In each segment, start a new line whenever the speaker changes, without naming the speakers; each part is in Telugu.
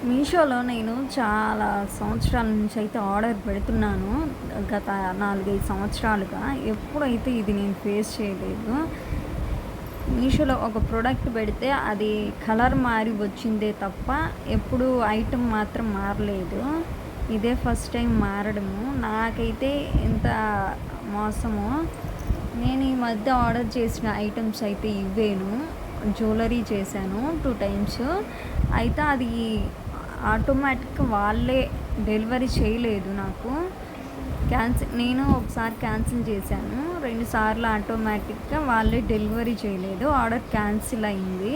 మీషోలో నేను చాలా సంవత్సరాల నుంచి అయితే ఆర్డర్ పెడుతున్నాను. గత 4, 5 సంవత్సరాలుగా. ఎప్పుడైతే ఇది నేను ఫేస్ చేయలేదు. మీషోలో ఒక ప్రోడక్ట్ పెడితే అది కలర్ మారి వచ్చిందే తప్ప ఎప్పుడు ఐటెం మాత్రం మారలేదు. ఇదే ఫస్ట్ టైం మారడము. నాకైతే ఎంత మోసమో. నేను ఈ మధ్య ఆర్డర్ చేసిన ఐటమ్స్ అయితే ఇవేను. జ్యువెలరీ చేశాను 2 టైమ్స్. అయితే అది ఆటోమేటిక్గా వాళ్ళే డెలివరీ చేయలేదు నాకు. నేను ఒకసారి క్యాన్సిల్ చేశాను. 2 సార్లు ఆటోమేటిక్గా వాళ్ళే డెలివరీ చేయలేదు. ఆర్డర్ క్యాన్సిల్ అయింది.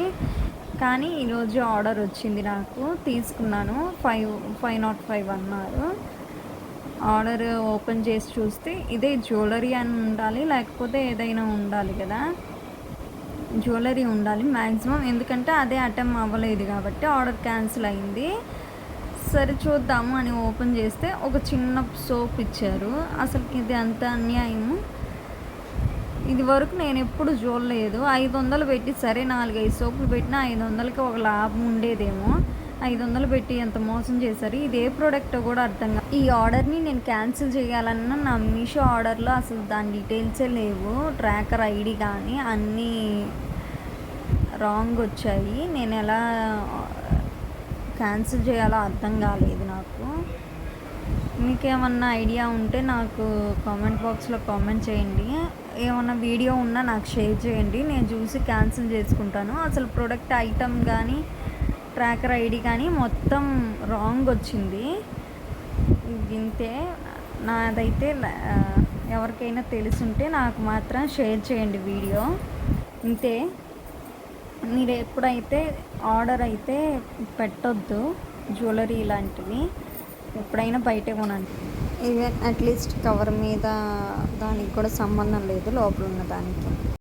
కానీ ఈరోజు ఆర్డర్ వచ్చింది నాకు. తీసుకున్నాను. 505 అన్నారు. ఆర్డర్ ఓపెన్ చేసి చూస్తే ఇదే జ్యువెలరీ అని ఉండాలి, లేకపోతే ఏదైనా ఉండాలి కదా. జ్యువెలరీ ఉండాలి మ్యాక్సిమం, ఎందుకంటే అదే అటెంప్ట్ అవ్వలేదు కాబట్టి ఆర్డర్ క్యాన్సిల్ అయింది. సరే చూద్దాము అని ఓపెన్ చేస్తే ఒక చిన్న సోప్ ఇచ్చారు. అసలు ఇది అంత అన్యాయము. ఇది వరకు నేను ఎప్పుడు చూడలేదు. 500 పెట్టి సరే 4-5 సోపులు పెట్టినా 500కి ఒక లాభం ఉండేదేమో. 500 పెట్టి ఎంత మోసం చేశారు. ఇది ఏ ప్రోడక్ట్ కూడా అర్థం కాదు. ఈ ఆర్డర్ని నేను క్యాన్సిల్ చేయాలన్నా నా మీషో ఆర్డర్లో అసలు దాని డీటెయిల్సే లేవు. ట్రాకర్ ఐడి కానీ అన్నీ రాంగ్ వచ్చాయి. నేను ఎలా క్యాన్సిల్ చేయాలో అర్థం కాలేదు నాకు. మీకేమన్నా ఐడియా ఉంటే నాకు కామెంట్ బాక్స్లో కామెంట్ చేయండి. ఏమన్నా వీడియో ఉన్నా నాకు షేర్ చేయండి. నేను చూసి క్యాన్సిల్ చేసుకుంటాను. అసలు ప్రోడక్ట్ ఐటమ్ కానీ ట్రాకర్ ఐడి కానీ మొత్తం రాంగ్ వచ్చింది. ఇంతే. నాదైతే ఎవరికైనా తెలుసుంటే నాకు మాత్రం షేర్ చేయండి వీడియో. ఇంతే. మీరు ఎప్పుడైతే ఆర్డర్ అయితే పెట్టొద్దు జ్యువెలరీ లాంటివి. ఎప్పుడైనా బయటే కొనండి. ఈవెన్ అట్లీస్ట్ కవర్ మీద దానికి కూడా సంబంధం లేదు లోపల ఉన్న దానికి.